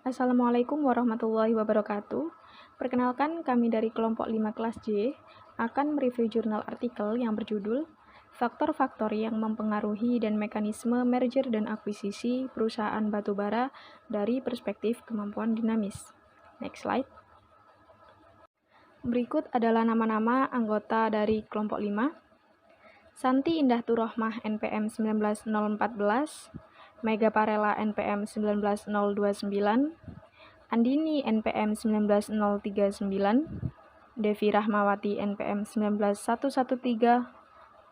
Assalamualaikum warahmatullahi wabarakatuh. Perkenalkan, kami dari kelompok 5 kelas J akan mereview jurnal artikel yang berjudul Faktor-faktor yang mempengaruhi dan mekanisme merger dan akuisisi perusahaan batubara dari perspektif kemampuan dinamis. Next slide. Berikut adalah nama-nama anggota dari kelompok 5. Santi Indah Turohmah NPM 19014, Mega Parela NPM 19029, Andini NPM 19039, Devi Rahmawati NPM 19113,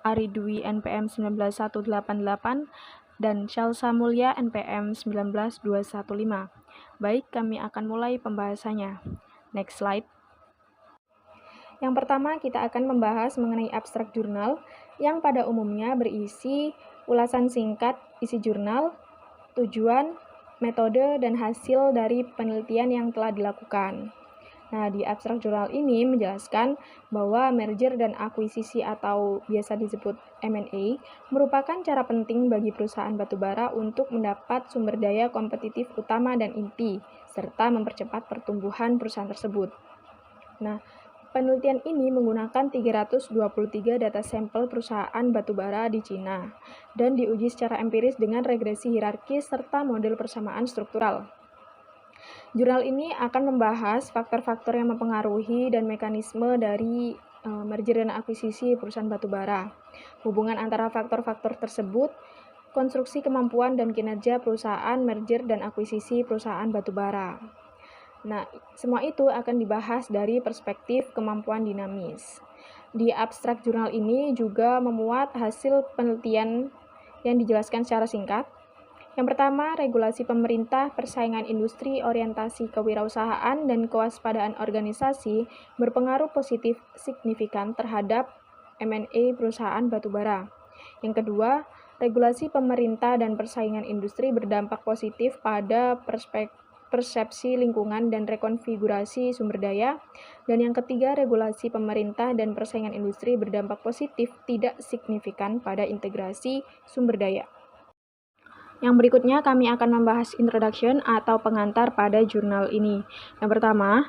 Ari Dwi NPM 19188, dan Shalsa Mulya NPM 19215. Baik, kami akan mulai pembahasannya. Next slide. Yang pertama, kita akan membahas mengenai abstrak jurnal yang pada umumnya berisi ulasan singkat isi jurnal, tujuan, metode, dan hasil dari penelitian yang telah dilakukan. Nah, di abstrak jurnal ini menjelaskan bahwa merger dan akuisisi atau biasa disebut M&A merupakan cara penting bagi perusahaan batubara untuk mendapat sumber daya kompetitif utama dan inti, serta mempercepat pertumbuhan perusahaan tersebut. Nah, penelitian ini menggunakan 323 data sampel perusahaan batubara di Cina dan diuji secara empiris dengan regresi hierarkis serta model persamaan struktural. Jurnal ini akan membahas faktor-faktor yang mempengaruhi dan mekanisme dari merger dan akuisisi perusahaan batubara, hubungan antara faktor-faktor tersebut, konstruksi kemampuan dan kinerja perusahaan merger dan akuisisi perusahaan batubara. Nah, semua itu akan dibahas dari perspektif kemampuan dinamis. Di abstrak jurnal ini juga memuat hasil penelitian yang dijelaskan secara singkat. Yang pertama, regulasi pemerintah, persaingan industri, orientasi kewirausahaan, dan kewaspadaan organisasi berpengaruh positif signifikan terhadap M&A perusahaan batubara. Yang kedua, regulasi pemerintah dan persaingan industri berdampak positif pada persepsi lingkungan dan rekonfigurasi sumber daya. Dan yang ketiga, regulasi pemerintah dan persaingan industri berdampak positif tidak signifikan pada integrasi sumber daya. Yang berikutnya kami akan membahas introduction atau pengantar pada jurnal ini. Yang pertama,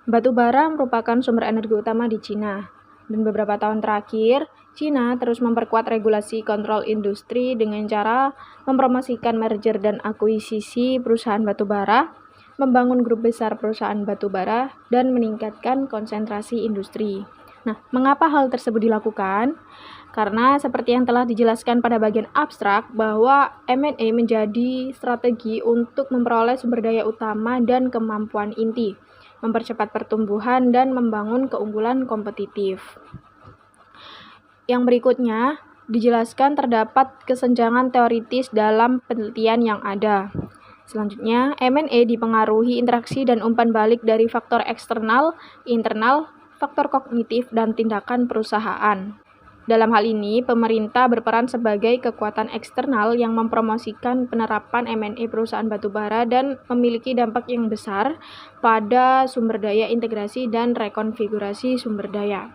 batubara merupakan sumber energi utama di Cina. Dan beberapa tahun terakhir, Cina terus memperkuat regulasi kontrol industri dengan cara mempromosikan merger dan akuisisi perusahaan batubara, membangun grup besar perusahaan batubara, dan meningkatkan konsentrasi industri. Nah, mengapa hal tersebut dilakukan? Karena seperti yang telah dijelaskan pada bagian abstrak, bahwa M&A menjadi strategi untuk memperoleh sumber daya utama dan kemampuan inti, mempercepat pertumbuhan, dan membangun keunggulan kompetitif. Yang berikutnya, dijelaskan terdapat kesenjangan teoritis dalam penelitian yang ada. Selanjutnya, M&A dipengaruhi interaksi dan umpan balik dari faktor eksternal, internal, faktor kognitif, dan tindakan perusahaan. Dalam hal ini, pemerintah berperan sebagai kekuatan eksternal yang mempromosikan penerapan M&A perusahaan batubara dan memiliki dampak yang besar pada sumber daya integrasi dan rekonfigurasi sumber daya.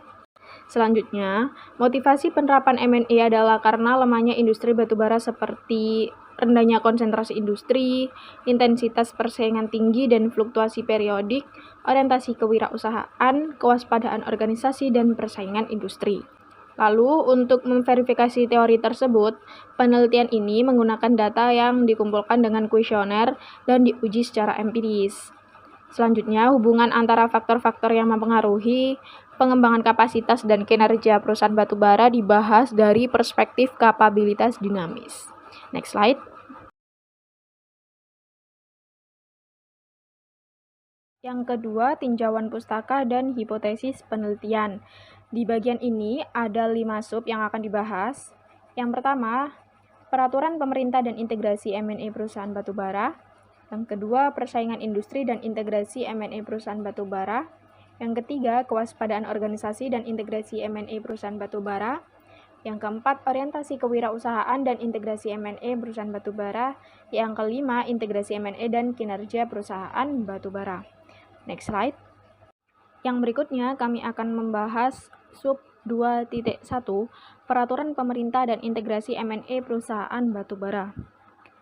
Selanjutnya, motivasi penerapan M&A adalah karena lemahnya industri batubara seperti rendahnya konsentrasi industri, intensitas persaingan tinggi dan fluktuasi periodik, orientasi kewirausahaan, kewaspadaan organisasi, dan persaingan industri. Lalu, untuk memverifikasi teori tersebut, penelitian ini menggunakan data yang dikumpulkan dengan kuesioner dan diuji secara empiris. Selanjutnya, hubungan antara faktor-faktor yang mempengaruhi pengembangan kapasitas dan kinerja perusahaan batubara dibahas dari perspektif kapabilitas dinamis. Next slide. Yang kedua, tinjauan pustaka dan hipotesis penelitian. Di bagian ini ada 5 sub yang akan dibahas. Yang pertama, peraturan pemerintah dan integrasi M&A perusahaan batubara. Yang kedua, persaingan industri dan integrasi M&A perusahaan batubara. Yang ketiga, kewaspadaan organisasi dan integrasi M&A perusahaan batubara. Yang keempat, orientasi kewirausahaan dan integrasi M&A perusahaan batubara. Yang kelima, integrasi M&A dan kinerja perusahaan batubara. Next slide. Yang berikutnya kami akan membahas sub 2.1, peraturan pemerintah dan integrasi M&A perusahaan batubara.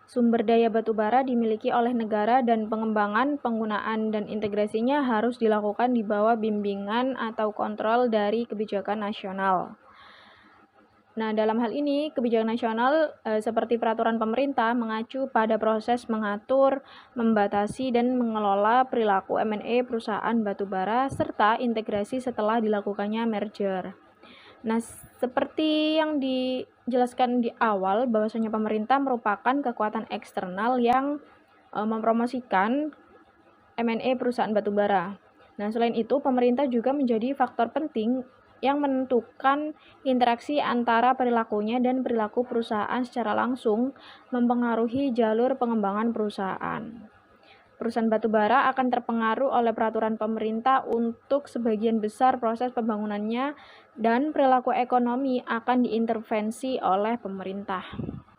Sumber daya batubara dimiliki oleh negara dan pengembangan, penggunaan, dan integrasinya harus dilakukan di bawah bimbingan atau kontrol dari kebijakan nasional. Nah, dalam hal ini, kebijakan nasional seperti peraturan pemerintah mengacu pada proses mengatur, membatasi, dan mengelola perilaku M&A perusahaan batubara serta integrasi setelah dilakukannya merger. Nah, seperti yang dijelaskan di awal, bahwasanya pemerintah merupakan kekuatan eksternal yang mempromosikan M&A perusahaan batubara. Nah, selain itu, pemerintah juga menjadi faktor penting yang menentukan interaksi antara perilakunya dan perilaku perusahaan secara langsung mempengaruhi jalur pengembangan perusahaan. Perusahaan batubara akan terpengaruh oleh peraturan pemerintah untuk sebagian besar proses pembangunannya dan perilaku ekonomi akan diintervensi oleh pemerintah.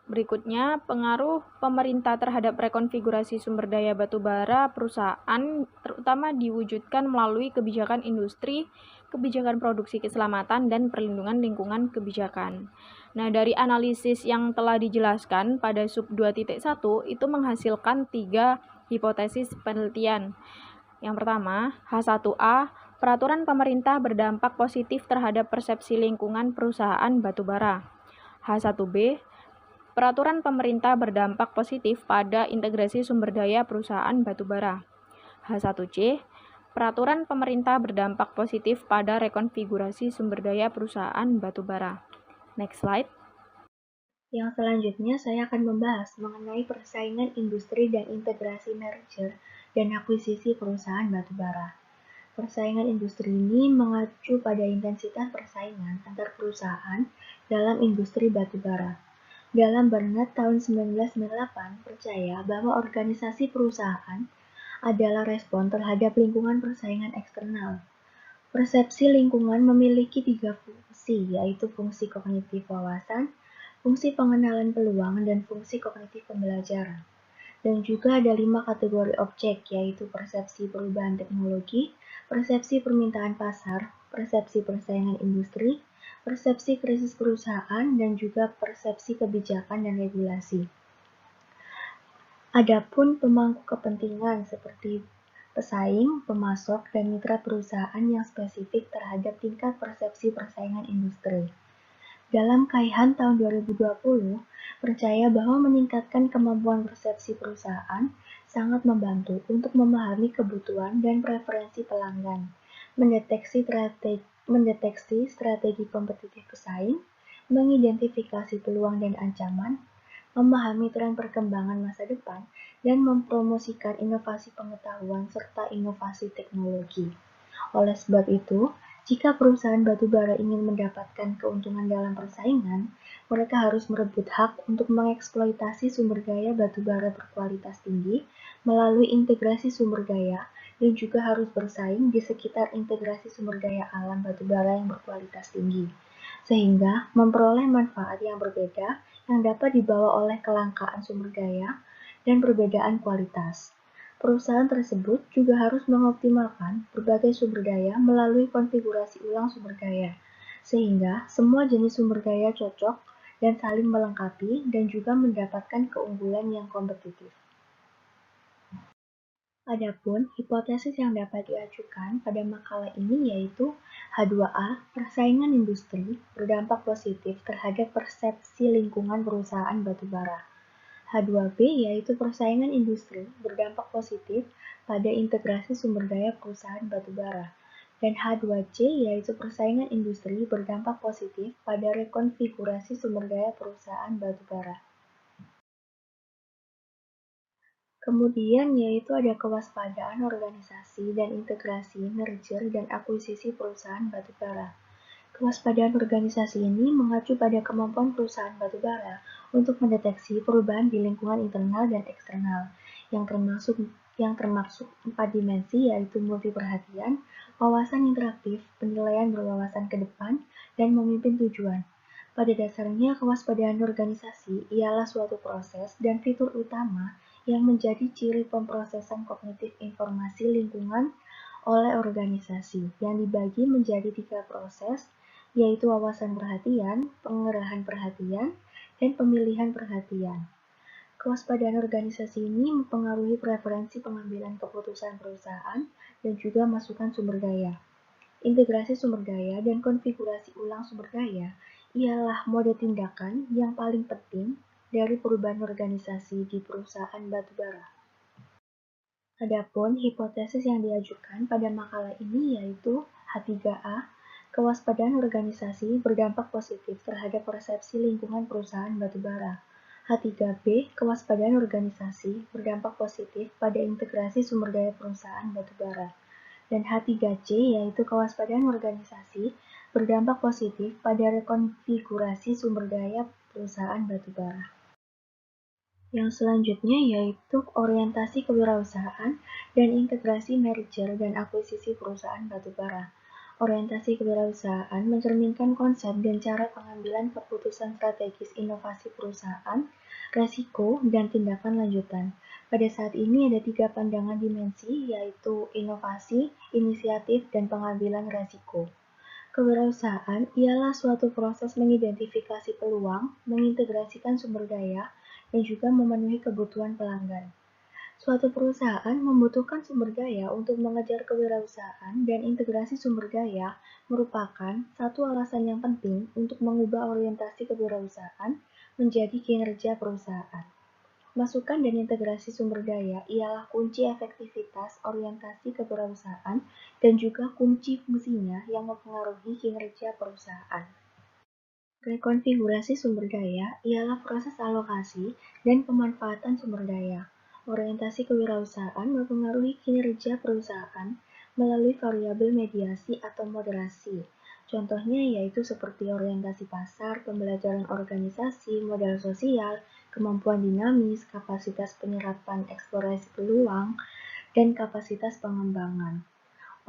Berikutnya, pengaruh pemerintah terhadap rekonfigurasi sumber daya batubara perusahaan terutama diwujudkan melalui kebijakan industri, kebijakan produksi keselamatan, dan perlindungan lingkungan kebijakan. Nah, dari analisis yang telah dijelaskan pada sub 2.1 itu menghasilkan 3 hipotesis penelitian. Yang pertama, H1A, peraturan pemerintah berdampak positif terhadap persepsi lingkungan perusahaan batubara. H1B, peraturan pemerintah berdampak positif pada integrasi sumber daya perusahaan batubara. H1C, peraturan pemerintah berdampak positif pada rekonfigurasi sumber daya perusahaan batubara. Next slide. Yang selanjutnya saya akan membahas mengenai persaingan industri dan integrasi merger dan akuisisi perusahaan batubara. Persaingan industri ini mengacu pada intensitas persaingan antar perusahaan dalam industri batubara. Dalam Barnett tahun 1998 percaya bahwa organisasi perusahaan adalah respon terhadap lingkungan persaingan eksternal. Persepsi lingkungan memiliki 3 fungsi, yaitu fungsi kognitif wawasan, fungsi pengenalan peluang, dan fungsi kognitif pembelajaran. Dan juga ada 5 kategori objek, yaitu persepsi perubahan teknologi, persepsi permintaan pasar, persepsi persaingan industri, persepsi krisis perusahaan, dan juga persepsi kebijakan dan regulasi. Adapun pemangku kepentingan seperti pesaing, pemasok, dan mitra perusahaan yang spesifik terhadap tingkat persepsi persaingan industri. Dalam KAIHAN tahun 2020, percaya bahwa meningkatkan kemampuan persepsi perusahaan sangat membantu untuk memahami kebutuhan dan preferensi pelanggan, mendeteksi strategi kompetitif pesaing, mengidentifikasi peluang dan ancaman, memahami tren perkembangan masa depan, dan mempromosikan inovasi pengetahuan serta inovasi teknologi. Oleh sebab itu, jika perusahaan batubara ingin mendapatkan keuntungan dalam persaingan, mereka harus merebut hak untuk mengeksploitasi sumber daya batubara berkualitas tinggi melalui integrasi sumber daya dan juga harus bersaing di sekitar integrasi sumber daya alam batubara yang berkualitas tinggi, sehingga memperoleh manfaat yang berbeda yang dapat dibawa oleh kelangkaan sumber daya dan perbedaan kualitas. Perusahaan tersebut juga harus mengoptimalkan berbagai sumber daya melalui konfigurasi ulang sumber daya, sehingga semua jenis sumber daya cocok dan saling melengkapi dan juga mendapatkan keunggulan yang kompetitif. Adapun hipotesis yang dapat diajukan pada makalah ini yaitu H2A, persaingan industri berdampak positif terhadap persepsi lingkungan perusahaan batubara. H2B yaitu persaingan industri berdampak positif pada integrasi sumber daya perusahaan batubara. Dan H2C yaitu persaingan industri berdampak positif pada rekonfigurasi sumber daya perusahaan batubara. Kemudian yaitu ada kewaspadaan organisasi dan integrasi merger dan akuisisi perusahaan batubara. Kewaspadaan organisasi ini mengacu pada kemampuan perusahaan batubara untuk mendeteksi perubahan di lingkungan internal dan eksternal, yang termasuk 4 dimensi yaitu multi perhatian, wawasan interaktif, penilaian berwawasan ke depan, dan memimpin tujuan. Pada dasarnya, kewaspadaan organisasi ialah suatu proses dan fitur utama yang menjadi ciri pemrosesan kognitif informasi lingkungan oleh organisasi, yang dibagi menjadi 3 proses, yaitu wawasan perhatian, pengerahan perhatian, dan pemilihan perhatian. Kewaspadaan organisasi ini mempengaruhi preferensi pengambilan keputusan perusahaan dan juga masukan sumber daya. Integrasi sumber daya dan konfigurasi ulang sumber daya ialah mode tindakan yang paling penting dari perubahan organisasi di perusahaan batubara. Adapun hipotesis yang diajukan pada makalah ini yaitu H3A, kewaspadaan organisasi berdampak positif terhadap persepsi lingkungan perusahaan batubara. H3B, kewaspadaan organisasi berdampak positif pada integrasi sumber daya perusahaan batubara. Dan H3C yaitu kewaspadaan organisasi berdampak positif pada rekonfigurasi sumber daya perusahaan batubara. Yang selanjutnya yaitu orientasi kewirausahaan dan integrasi merger dan akuisisi perusahaan batubara. Orientasi kewirausahaan mencerminkan konsep dan cara pengambilan keputusan strategis inovasi perusahaan, resiko, dan tindakan lanjutan. Pada saat ini ada 3 pandangan dimensi, yaitu inovasi, inisiatif, dan pengambilan resiko. Kewirausahaan ialah suatu proses mengidentifikasi peluang, mengintegrasikan sumber daya, dan juga memenuhi kebutuhan pelanggan. Suatu perusahaan membutuhkan sumber daya untuk mengejar kewirausahaan dan integrasi sumber daya merupakan satu alasan yang penting untuk mengubah orientasi kewirausahaan menjadi kinerja perusahaan. Masukan dan integrasi sumber daya ialah kunci efektivitas orientasi kewirausahaan dan juga kunci fungsinya yang mempengaruhi kinerja perusahaan. Rekonfigurasi sumber daya ialah proses alokasi dan pemanfaatan sumber daya. Orientasi kewirausahaan mempengaruhi kinerja perusahaan melalui variabel mediasi atau moderasi. Contohnya yaitu seperti orientasi pasar, pembelajaran organisasi, modal sosial, kemampuan dinamis, kapasitas penyerapan eksplorasi peluang, dan kapasitas pengembangan.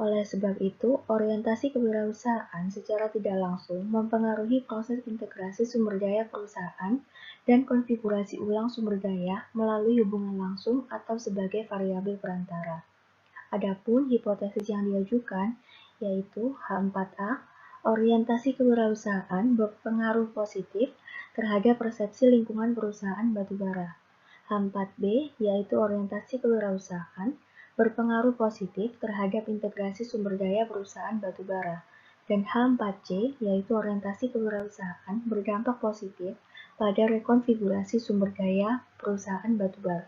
Oleh sebab itu, orientasi kewirausahaan secara tidak langsung mempengaruhi proses integrasi sumber daya perusahaan dan konfigurasi ulang sumber daya melalui hubungan langsung atau sebagai variabel perantara. Adapun hipotesis yang diajukan yaitu H4A, orientasi kewirausahaan berpengaruh positif terhadap persepsi lingkungan perusahaan batubara. H4B yaitu orientasi kewirausahaan berpengaruh positif terhadap integrasi sumber daya perusahaan batubara. Dan H4C yaitu orientasi kewirausahaan berdampak positif pada rekonfigurasi sumber daya perusahaan batubara.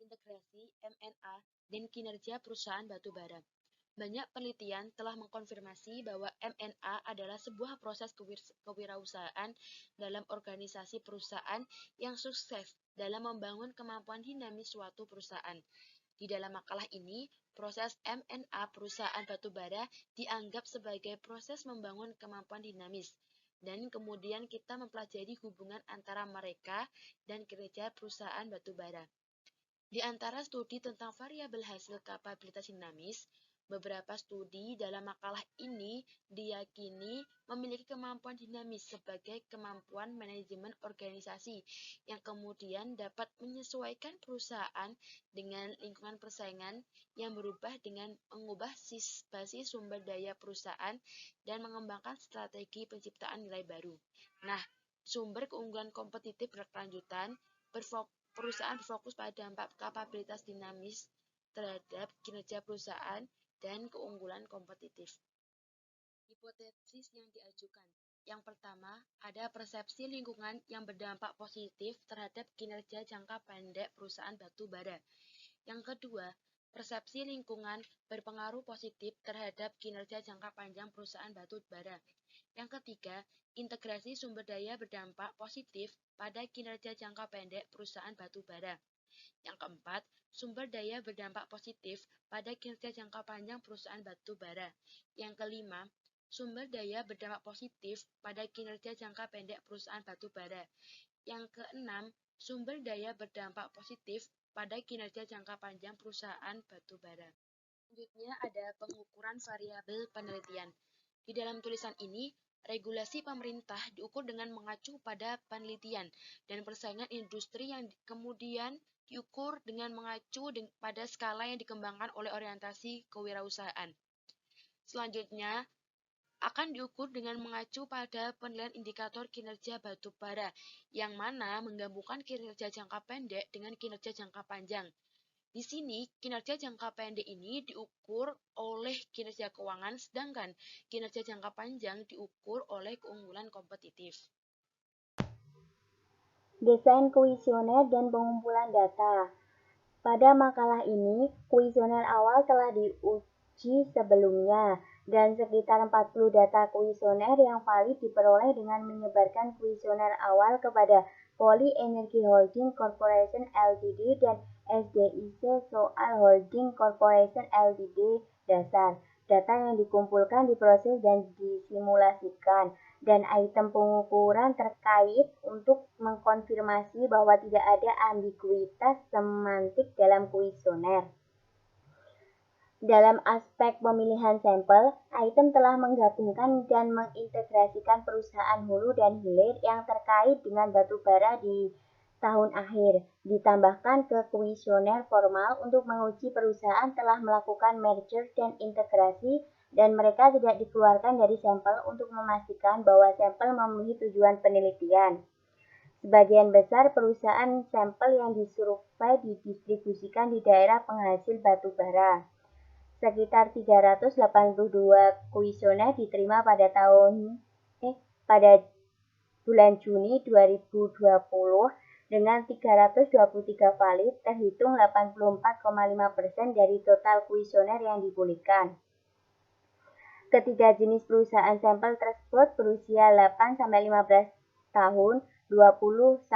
Integrasi M&A dan kinerja perusahaan batubara. Banyak penelitian telah mengkonfirmasi bahwa M&A adalah sebuah proses kewirausahaan dalam organisasi perusahaan yang sukses dalam membangun kemampuan dinamis suatu perusahaan. Di dalam makalah ini, proses M&A perusahaan batubara dianggap sebagai proses membangun kemampuan dinamis. Dan kemudian kita mempelajari hubungan antara mereka dan kinerja perusahaan batubara. Di antara studi tentang variabel hasil kapabilitas dinamis, beberapa studi dalam makalah ini diyakini memiliki kemampuan dinamis sebagai kemampuan manajemen organisasi yang kemudian dapat menyesuaikan perusahaan dengan lingkungan persaingan yang berubah dengan mengubah basis sumber daya perusahaan dan mengembangkan strategi penciptaan nilai baru. Nah, sumber keunggulan kompetitif berkelanjutan perusahaan berfokus pada dampak kapabilitas dinamis terhadap kinerja perusahaan dan keunggulan kompetitif. Hipotesis yang diajukan. Yang pertama, ada persepsi lingkungan yang berdampak positif terhadap kinerja jangka pendek perusahaan batu bara. Yang kedua, persepsi lingkungan berpengaruh positif terhadap kinerja jangka panjang perusahaan batu bara. Yang ketiga, integrasi sumber daya berdampak positif pada kinerja jangka pendek perusahaan batu bara. Yang keempat, sumber daya berdampak positif pada kinerja jangka panjang perusahaan batu bara. Yang kelima, sumber daya berdampak positif pada kinerja jangka pendek perusahaan batu bara. Yang keenam, sumber daya berdampak positif pada kinerja jangka panjang perusahaan batu bara. Selanjutnya ada pengukuran variabel penelitian. Di dalam tulisan ini, regulasi pemerintah diukur dengan mengacu pada penelitian dan persaingan industri yang kemudian diukur dengan mengacu pada skala yang dikembangkan oleh orientasi kewirausahaan. Selanjutnya, akan diukur dengan mengacu pada penilaian indikator kinerja batu bara, yang mana menggabungkan kinerja jangka pendek dengan kinerja jangka panjang. Di sini, kinerja jangka pendek ini diukur oleh kinerja keuangan, sedangkan kinerja jangka panjang diukur oleh keunggulan kompetitif. Desain kuesioner dan pengumpulan data. Pada makalah ini, kuesioner awal telah diuji sebelumnya, dan sekitar 40 data kuesioner yang valid diperoleh dengan menyebarkan kuesioner awal kepada Poly Energy Holding Corporation Ltd dan SDIC Soal Holding Corporation Ltd dasar. Data yang dikumpulkan diproses dan disimulasikan, dan item pengukuran terkait untuk mengkonfirmasi bahwa tidak ada ambiguitas semantik dalam kuesioner. Dalam aspek pemilihan sampel, item telah menggabungkan dan mengintegrasikan perusahaan hulu dan hilir yang terkait dengan batu bara di tahun akhir, ditambahkan ke kuesioner formal untuk menguji perusahaan telah melakukan merger dan integrasi, dan mereka tidak dikeluarkan dari sampel untuk memastikan bahwa sampel memenuhi tujuan penelitian. Sebagian besar perusahaan sampel yang disurvei didistribusikan di daerah penghasil batu bara. Sekitar 382 kuesioner diterima pada bulan Juni 2020 dengan 323 valid, terhitung 84,5% dari total kuesioner yang dipulihkan. Ketiga jenis perusahaan sampel tersebut berusia 8-15 tahun, 20-40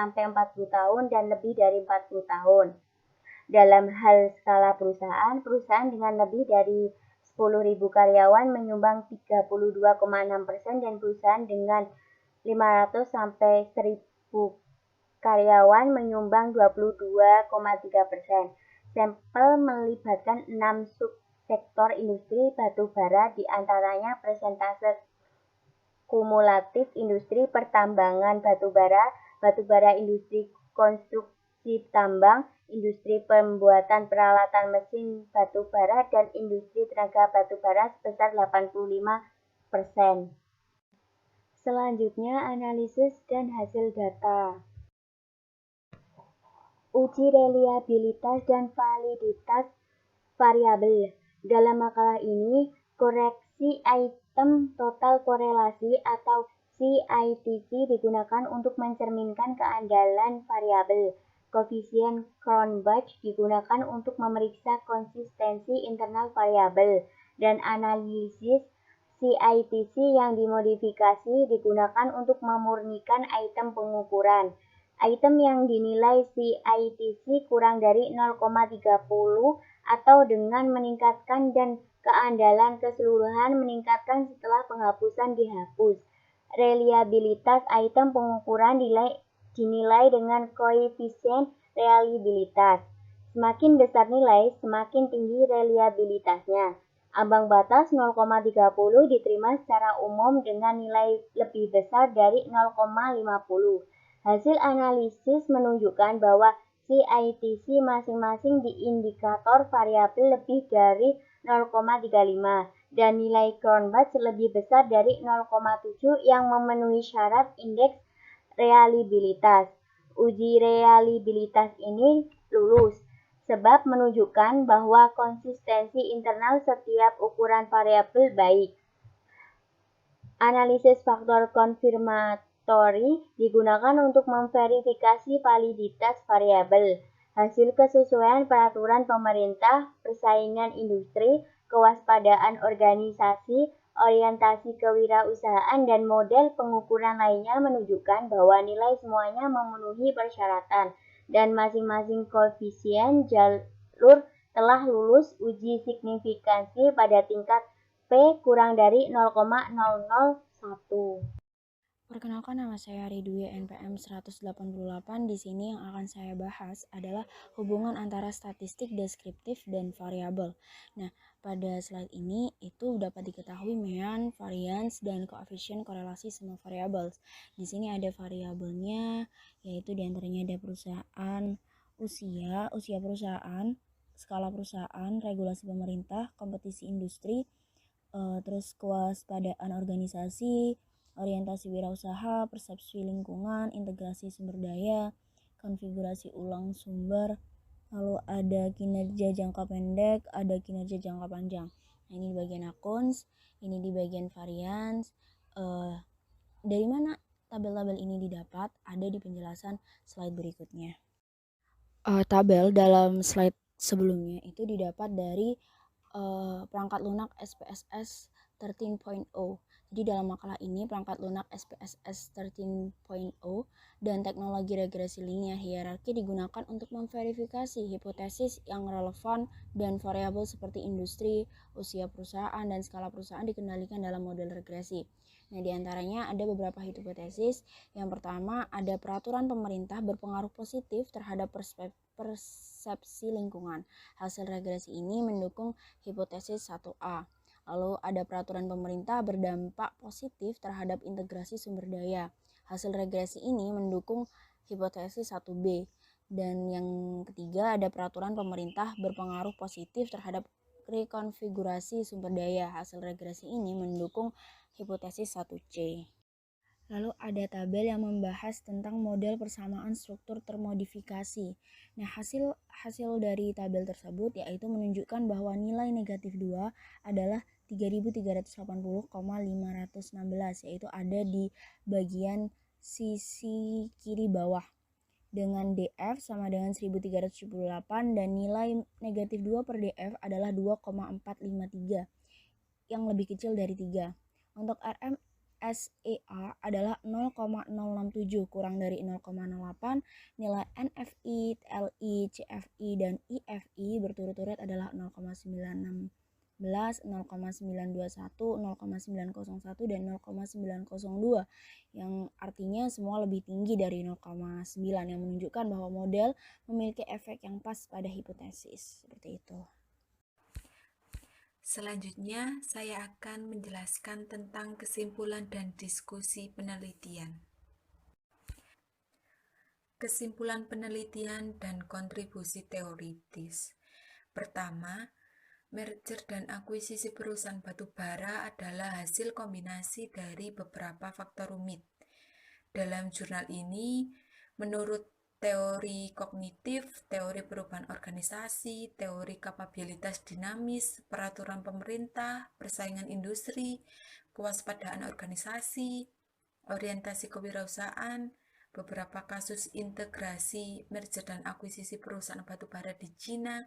tahun, dan lebih dari 40 tahun. Dalam hal skala perusahaan dengan lebih dari 10.000 karyawan menyumbang 32,6% dan perusahaan dengan 500-1.000 karyawan menyumbang 22,3%. Sampel melibatkan 6 subsektor industri batu bara, di antaranya persentase kumulatif industri pertambangan batu bara industri konstruksi tambang, industri pembuatan peralatan mesin batu bara, dan industri tenaga batu bara sebesar 85%. Selanjutnya, analisis dan hasil data. Uji reliabilitas dan validitas variabel. Dalam makalah ini, koreksi item total korelasi atau CITC digunakan untuk mencerminkan keandalan variabel. Koefisien Cronbach digunakan untuk memeriksa konsistensi internal variabel, dan analisis CITC yang dimodifikasi digunakan untuk memurnikan item pengukuran. Item yang dinilai CITC kurang dari 0,30 atau dengan meningkatkan dan keandalan keseluruhan meningkatkan setelah penghapusan dihapus. Reliabilitas item pengukuran dinilai dengan koefisien reliabilitas. Semakin besar nilai, semakin tinggi reliabilitasnya. Ambang batas 0,30 diterima secara umum dengan nilai lebih besar dari 0,50. Hasil analisis menunjukkan bahwa CITC masing-masing di indikator variabel lebih dari 0,35 dan nilai Cronbach lebih besar dari 0,7 yang memenuhi syarat indeks reliabilitas. Uji reliabilitas ini lulus sebab menunjukkan bahwa konsistensi internal setiap ukuran variabel baik. Analisis faktor konfirmatori digunakan untuk memverifikasi validitas variabel. Hasil kesesuaian peraturan pemerintah, persaingan industri, kewaspadaan organisasi, orientasi kewirausahaan, dan model pengukuran lainnya menunjukkan bahwa nilai semuanya memenuhi persyaratan. dan masing-masing koefisien jalur telah lulus uji signifikansi pada tingkat P kurang dari 0,001. Perkenalkan, nama saya Ridwi NPM 188. Di sini yang akan saya bahas adalah hubungan antara statistik deskriptif dan variabel. Nah, pada slide ini itu dapat diketahui mean, variance, dan koefisien korelasi semua variabel. Di sini ada variabelnya, yaitu diantaranya ada perusahaan, usia perusahaan, skala perusahaan, regulasi pemerintah, kompetisi industri, terus kewaspadaan organisasi, orientasi wirausaha, persepsi lingkungan, integrasi sumber daya, konfigurasi ulang sumber, lalu ada kinerja jangka pendek, ada kinerja jangka panjang. Nah, ini di bagian accounts, ini di bagian variance. Dari mana tabel-tabel ini didapat? Ada di penjelasan slide berikutnya. Tabel dalam slide sebelumnya itu didapat dari perangkat lunak SPSS 13.0. Jadi dalam makalah ini perangkat lunak SPSS 13.0 dan teknologi regresi linear hierarki digunakan untuk memverifikasi hipotesis yang relevan dan variabel seperti industri, usia perusahaan, dan skala perusahaan dikendalikan dalam model regresi. Nah, diantaranya ada beberapa hipotesis. Yang pertama, ada peraturan pemerintah berpengaruh positif terhadap persepsi lingkungan. Hasil regresi ini mendukung hipotesis 1A. Lalu ada peraturan pemerintah berdampak positif terhadap integrasi sumber daya. Hasil regresi ini mendukung hipotesis 1B. Dan yang ketiga ada peraturan pemerintah berpengaruh positif terhadap rekonfigurasi sumber daya. Hasil regresi ini mendukung hipotesis 1C. Lalu ada tabel yang membahas tentang model persamaan struktur termodifikasi. Nah, hasil dari tabel tersebut yaitu menunjukkan bahwa nilai negatif 2 adalah 3.380,516, yaitu ada di bagian sisi kiri bawah. Dengan DF sama dengan 1378 dan nilai negatif 2 per DF adalah 2,453 yang lebih kecil dari 3. Untuk RM SEA adalah 0,067 kurang dari 0,08. Nilai NFI, TLI, CFI, dan IFI berturut-turut adalah 0,916, 0,921, 0,901, dan 0,902 yang artinya semua lebih tinggi dari 0,9 yang menunjukkan bahwa model memiliki efek yang pas pada hipotesis. Seperti itu. Selanjutnya, saya akan menjelaskan tentang kesimpulan dan diskusi penelitian. Kesimpulan penelitian dan kontribusi teoritis. Pertama, merger dan akuisisi perusahaan batubara adalah hasil kombinasi dari beberapa faktor rumit. Dalam jurnal ini, menurut teori kognitif, teori perubahan organisasi, teori kapabilitas dinamis, peraturan pemerintah, persaingan industri, kewaspadaan organisasi, orientasi kewirausahaan, beberapa kasus integrasi, merger dan akuisisi perusahaan batubara di Cina,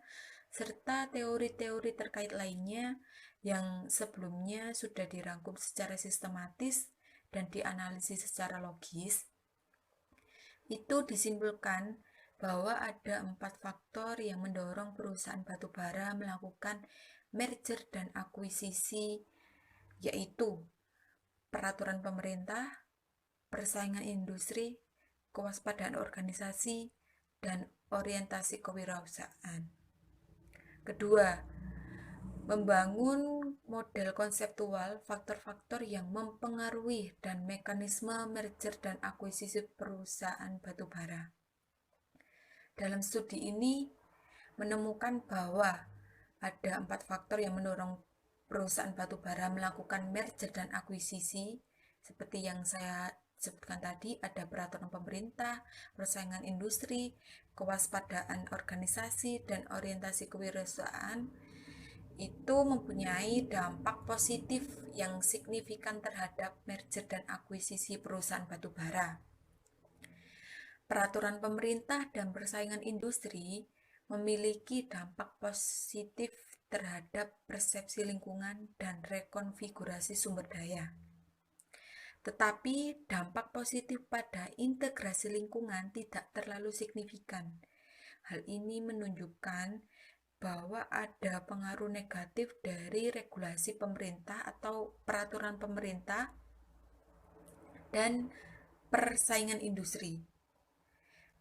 serta teori-teori terkait lainnya yang sebelumnya sudah dirangkum secara sistematis dan dianalisis secara logis, itu disimpulkan bahwa ada 4 faktor yang mendorong perusahaan batubara melakukan merger dan akuisisi, yaitu peraturan pemerintah, persaingan industri, kewaspadaan organisasi, dan orientasi kewirausahaan. Kedua, membangun model konseptual faktor-faktor yang mempengaruhi dan mekanisme merger dan akuisisi perusahaan batubara. Dalam studi ini menemukan bahwa ada 4 faktor yang mendorong perusahaan batubara melakukan merger dan akuisisi. Seperti yang saya sebutkan tadi, ada peraturan pemerintah, persaingan industri, kewaspadaan organisasi, dan orientasi kewirausahaan. Itu mempunyai dampak positif yang signifikan terhadap merger dan akuisisi perusahaan batubara. Peraturan pemerintah dan persaingan industri memiliki dampak positif terhadap persepsi lingkungan dan rekonfigurasi sumber daya. tetapi dampak positif pada integrasi lingkungan tidak terlalu signifikan. Hal ini menunjukkan bahwa ada pengaruh negatif dari regulasi pemerintah atau peraturan pemerintah dan persaingan industri.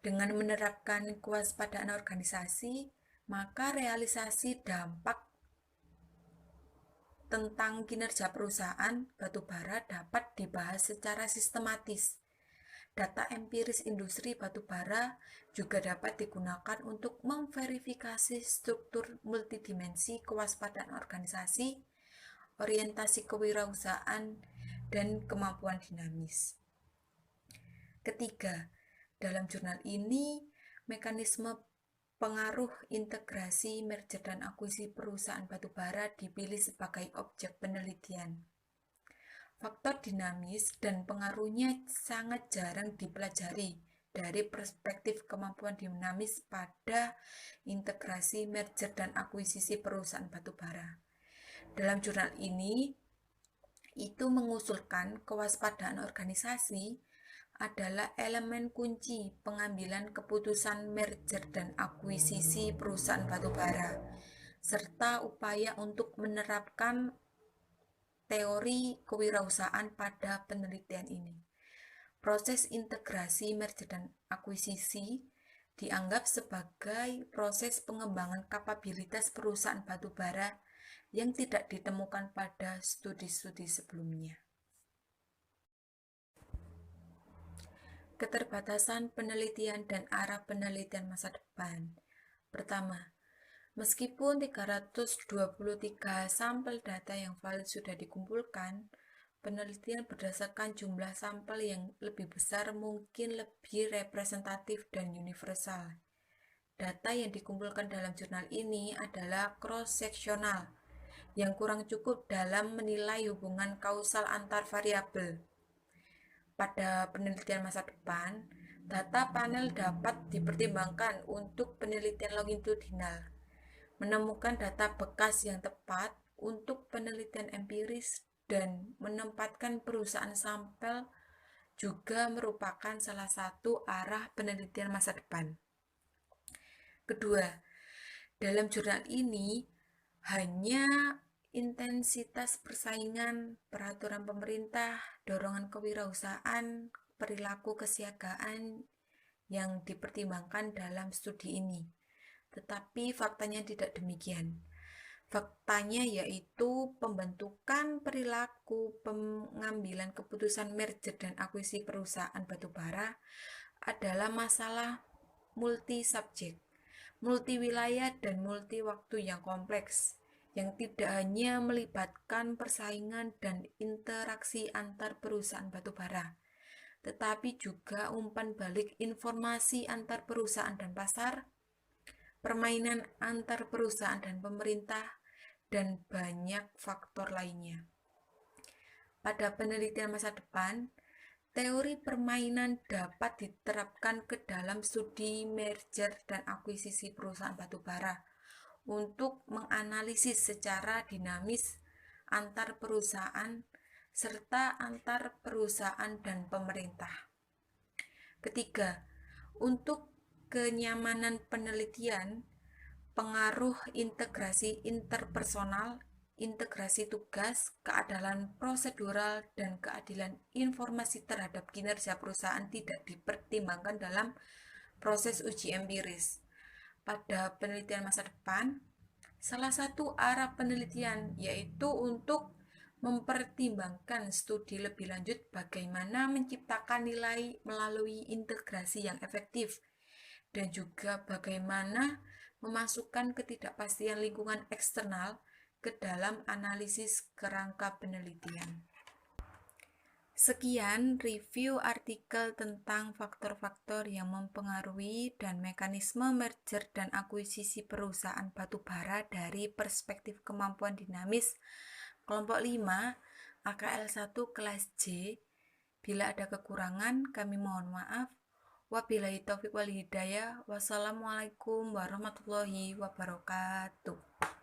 Dengan menerapkan kewaspadaan organisasi, maka realisasi dampak tentang kinerja perusahaan batubara dapat dibahas secara sistematis. Data empiris industri batubara juga dapat digunakan untuk memverifikasi struktur multidimensi kewaspadaan organisasi, orientasi kewirausahaan, dan kemampuan dinamis. Ketiga, dalam jurnal ini, mekanisme pengaruh integrasi, merger, dan akuisisi perusahaan batubara dipilih sebagai objek penelitian. Faktor dinamis dan pengaruhnya sangat jarang dipelajari dari perspektif kemampuan dinamis pada integrasi, merger, dan akuisisi perusahaan batubara. Dalam jurnal ini, itu mengusulkan kewaspadaan organisasi adalah elemen kunci pengambilan keputusan merger dan akuisisi perusahaan batubara, serta upaya untuk menerapkan teori kewirausahaan pada penelitian ini. Proses integrasi, merger, dan akuisisi dianggap sebagai proses pengembangan kapabilitas perusahaan batubara yang tidak ditemukan pada studi-studi sebelumnya. Keterbatasan penelitian dan arah penelitian masa depan. Pertama, meskipun 323 sampel data yang valid sudah dikumpulkan, penelitian berdasarkan jumlah sampel yang lebih besar mungkin lebih representatif dan universal. Data yang dikumpulkan dalam jurnal ini adalah cross-seksional, yang kurang cukup dalam menilai hubungan kausal antar variabel. Pada penelitian masa depan, data panel dapat dipertimbangkan untuk penelitian longitudinal, menemukan data bekas yang tepat untuk penelitian empiris, dan menempatkan perusahaan sampel juga merupakan salah satu arah penelitian masa depan. Kedua, dalam jurnal ini hanya intensitas persaingan, peraturan pemerintah, dorongan kewirausahaan, perilaku kesiagaan yang dipertimbangkan dalam studi ini. Tetapi faktanya tidak demikian. Faktanya yaitu pembentukan perilaku pengambilan keputusan merger dan akuisisi perusahaan batubara adalah masalah multi-subjek, multi-wilayah, dan multi-waktu yang kompleks, yang tidak hanya melibatkan persaingan dan interaksi antar perusahaan batubara, tetapi juga umpan balik informasi antar perusahaan dan pasar, permainan antar perusahaan dan pemerintah, dan banyak faktor lainnya. Pada penelitian masa depan, teori permainan dapat diterapkan ke dalam studi merger dan akuisisi perusahaan batubara untuk menganalisis secara dinamis antar perusahaan serta antar perusahaan dan pemerintah. Ketiga, untuk kenyamanan penelitian, pengaruh integrasi interpersonal, integrasi tugas, keadilan prosedural, dan keadilan informasi terhadap kinerja perusahaan tidak dipertimbangkan dalam proses uji empiris. Pada penelitian masa depan, salah satu arah penelitian yaitu untuk mempertimbangkan studi lebih lanjut bagaimana menciptakan nilai melalui integrasi yang efektif, dan juga bagaimana memasukkan ketidakpastian lingkungan eksternal ke dalam analisis kerangka penelitian. Sekian review artikel tentang faktor-faktor yang mempengaruhi dan mekanisme merger dan akuisisi perusahaan batubara dari perspektif kemampuan dinamis kelompok 5 AKL 1 kelas J. Bila ada kekurangan, kami mohon maaf. Wabillahi taufiq wal hidayah. Wassalamualaikum warahmatullahi wabarakatuh.